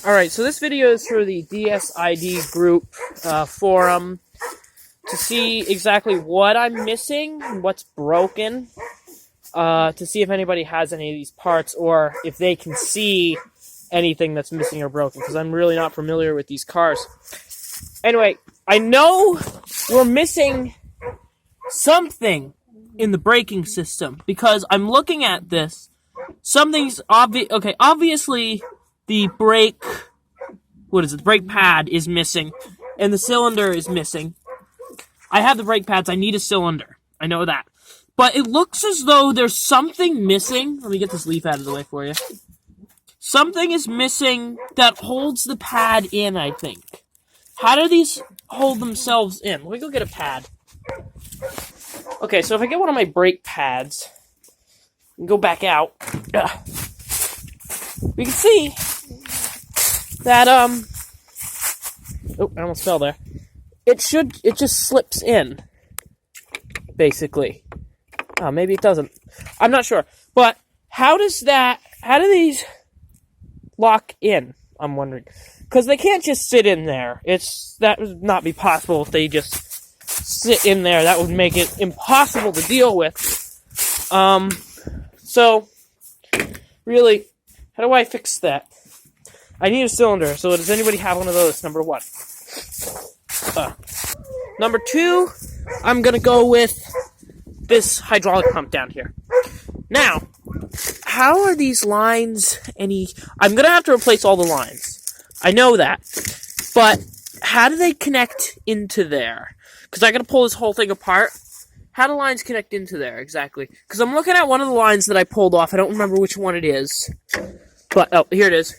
Alright, so this video is for the DSID group forum to see exactly what I'm missing, what's broken, to see if anybody has any of these parts or if they can see anything that's missing or broken, because I'm really not familiar with these cars. Anyway, I know we're missing something in the braking system, because I'm looking at this. Something's obvious. Okay, obviously the brake, the brake pad is missing, and the cylinder is missing. I have the brake pads, I need a cylinder. I know that. But it looks as though there's something missing. Let me get this leaf out of the way for you. Something is missing that holds the pad in, I think. How do these hold themselves in? Let me go get a pad. Okay, so if I get one of my brake pads and go back out, we can see that, oh, I almost fell there. It just slips in, basically. Oh, maybe it doesn't. I'm not sure. But how do these lock in, I'm wondering? Because they can't just sit in there. That would not be possible if they just sit in there. That would make it impossible to deal with. So, really, how do I fix that? I need a cylinder, so does anybody have one of those? Number one. Number two, I'm gonna go with this hydraulic pump down here. Now, how are these lines I'm gonna have to replace all the lines. I know that. But, how do they connect into there? Because I gotta pull this whole thing apart. How do lines connect into there, exactly? Because I'm looking at one of the lines that I pulled off. I don't remember which one it is. But, oh, here it is.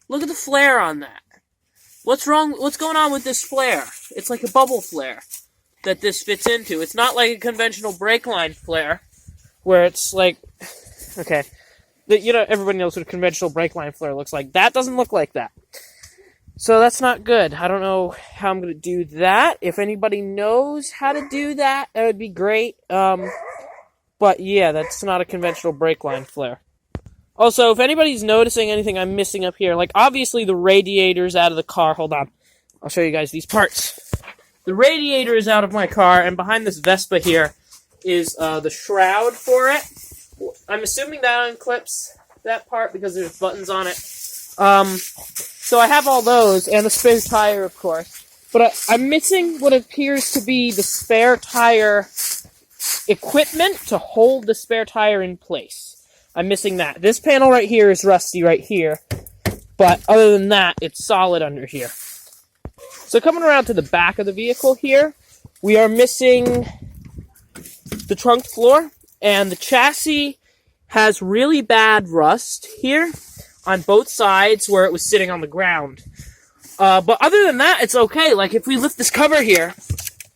Look at the flare on that. What's wrong? What's going on with this flare? It's like a bubble flare that this fits into. It's not like a conventional brake line flare, where it's like, okay, everybody knows what a conventional brake line flare looks like. That doesn't look like that. So that's not good. I don't know how I'm going to do that. If anybody knows how to do that, that would be great. But yeah, that's not a conventional brake line flare. Also, if anybody's noticing anything I'm missing up here, like obviously the radiator's out of the car. Hold on. I'll show you guys these parts. The radiator is out of my car, and behind this Vespa here is the shroud for it. I'm assuming that unclips that part because there's buttons on it. So I have all those, and the spare tire, of course. But I'm missing what appears to be the spare tire equipment to hold the spare tire in place. I'm missing that. This panel right here is rusty right here. But other than that, it's solid under here. So coming around to the back of the vehicle here, we are missing the trunk floor. And the chassis has really bad rust here on both sides where it was sitting on the ground. But other than that, it's okay. Like, if we lift this cover here,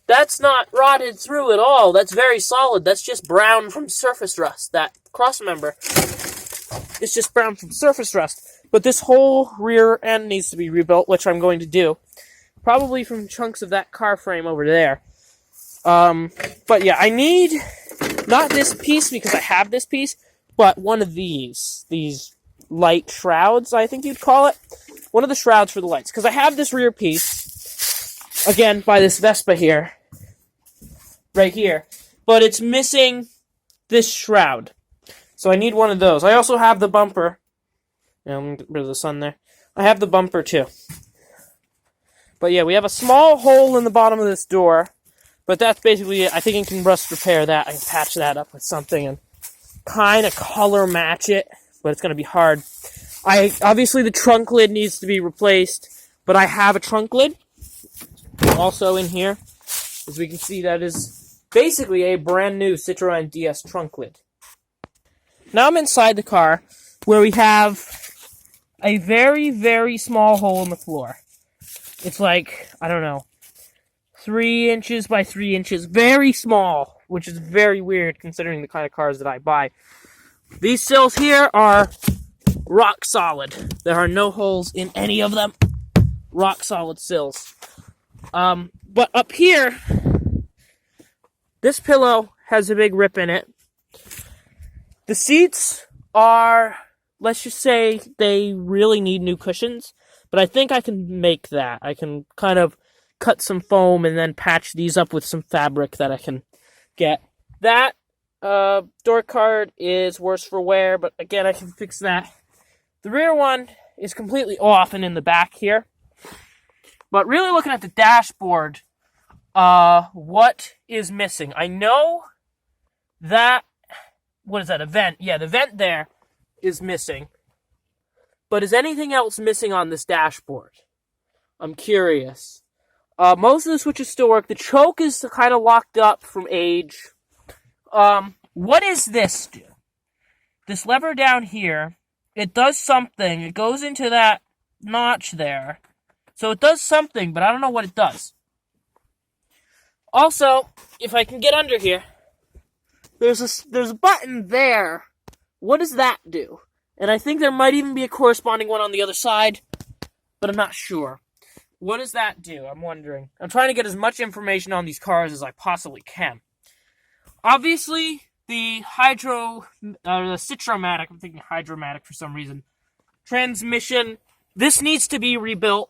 that's not rotted through at all. That's very solid. That's just brown from surface rust. That cross member is just brown from surface rust. But this whole rear end needs to be rebuilt, which I'm going to do. Probably from chunks of that car frame over there. But yeah, I need not this piece because I have this piece, but one of these light shrouds, I think you'd call it. One of the shrouds for the lights. Because I have this rear piece, again, by this Vespa here, right here. But it's missing this shroud. So I need one of those. I also have the bumper. Yeah, let me get rid of the sun there. I have the bumper too. But yeah, we have a small hole in the bottom of this door. But that's basically it. I think I can rust repair that. I can patch that up with something and kind of color match it. But it's going to be hard. Obviously, the trunk lid needs to be replaced. But I have a trunk lid also in here. As we can see, that is basically a brand new Citroen DS trunk lid. Now I'm inside the car where we have a very, very small hole in the floor. It's like, I don't know, 3 inches by 3 inches. Very small, which is very weird considering the kind of cars that I buy. These sills here are rock solid. There are no holes in any of them. Rock solid sills. But up here, this pillow has a big rip in it. The seats are let's just say they really need new cushions. But I think I can make that. I can kind of cut some foam and then patch these up with some fabric that I can get. That door card is worse for wear, but again, I can fix that. The rear one is completely off and in the back here. But really looking at the dashboard, what is missing? I know that, what is that, a vent? Yeah, the vent there is missing. But is anything else missing on this dashboard? I'm curious. Most of the switches still work. The choke is kind of locked up from age. What does this do? This lever down here, it does something. It goes into that notch there. So it does something, but I don't know what it does. Also, if I can get under here, there's a button there. What does that do? And I think there might even be a corresponding one on the other side, but I'm not sure. What does that do? I'm wondering. I'm trying to get as much information on these cars as I possibly can. Obviously, the Citromatic, I'm thinking Hydromatic for some reason, transmission, this needs to be rebuilt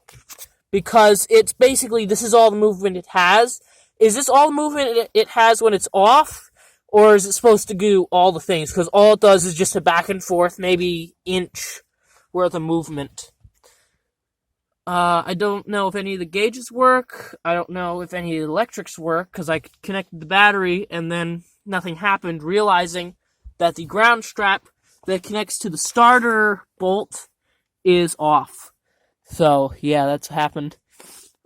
because it's basically, this is all the movement it has. Is this all the movement it has when it's off? Or is it supposed to do all the things? Because all it does is just a back and forth, maybe inch worth of movement. I don't know if any of the gauges work. I don't know if any of the electrics work, because I connected the battery and then nothing happened, realizing that the ground strap that connects to the starter bolt is off. So, yeah, that's happened.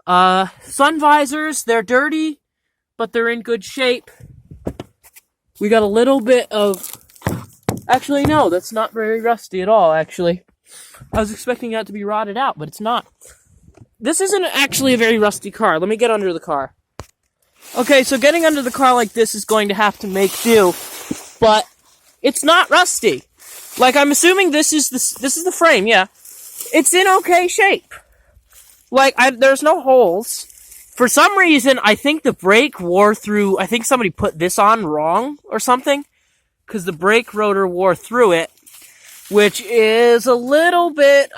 Sun visors, they're dirty, but they're in good shape. We got a little bit of... Actually, no, that's not very rusty at all, actually. I was expecting that to be rotted out, but it's not. This isn't actually a very rusty car. Let me get under the car. Okay, so getting under the car like this is going to have to make do, but it's not rusty. Like, I'm assuming this is the frame, yeah. It's in okay shape. Like, there's no holes. For some reason, I think the brake wore through... I think somebody put this on wrong or something, because the brake rotor wore through it, which is a little bit,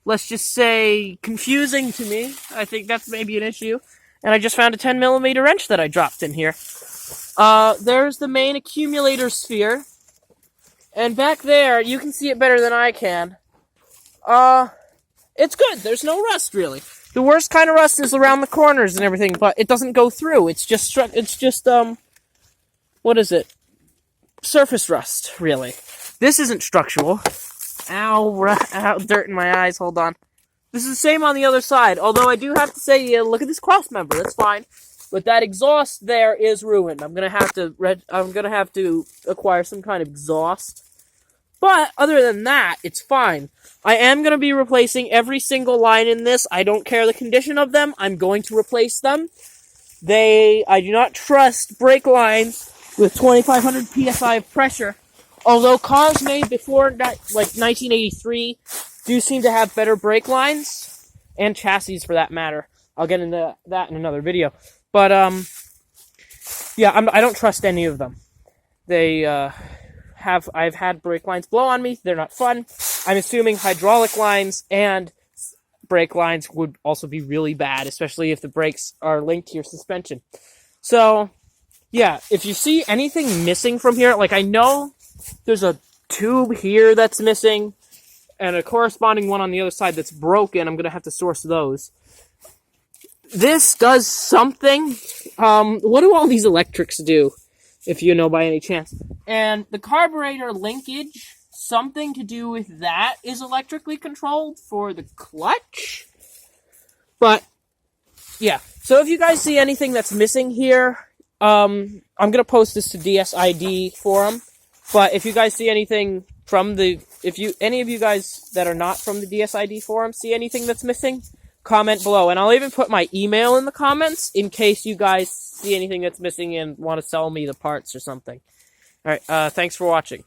let's just say, confusing to me. I think that's maybe an issue. And I just found a 10mm wrench that I dropped in here. There's the main accumulator sphere. And back there, you can see it better than I can. It's good. There's no rust, really. The worst kind of rust is around the corners and everything, but it doesn't go through. It's just, what is it? Surface rust, really. This isn't structural. Ow, dirt in my eyes, hold on. This is the same on the other side, although I do have to say, look at this cross member, that's fine. But that exhaust there is ruined. I'm gonna have to acquire some kind of exhaust. But, other than that, it's fine. I am gonna be replacing every single line in this. I don't care the condition of them, I'm going to replace them. I do not trust brake lines with 2,500 psi of pressure. Although cars made before, like, 1983 do seem to have better brake lines, and chassis for that matter. I'll get into that in another video. But, yeah, I don't trust any of them. I've had brake lines blow on me, they're not fun. I'm assuming hydraulic lines and brake lines would also be really bad, especially if the brakes are linked to your suspension. So, yeah, if you see anything missing from here, like I know there's a tube here that's missing, and a corresponding one on the other side that's broken. I'm going to have to source those. This does something. What do all these electrics do, if you know by any chance? And the carburetor linkage, something to do with that is electrically controlled for the clutch. But, yeah. So if you guys see anything that's missing here, I'm going to post this to DSID forum. But if you guys see anything from any of you guys that are not from the DSID forum see anything that's missing, comment below. And I'll even put my email in the comments in case you guys see anything that's missing and want to sell me the parts or something. Alright, thanks for watching.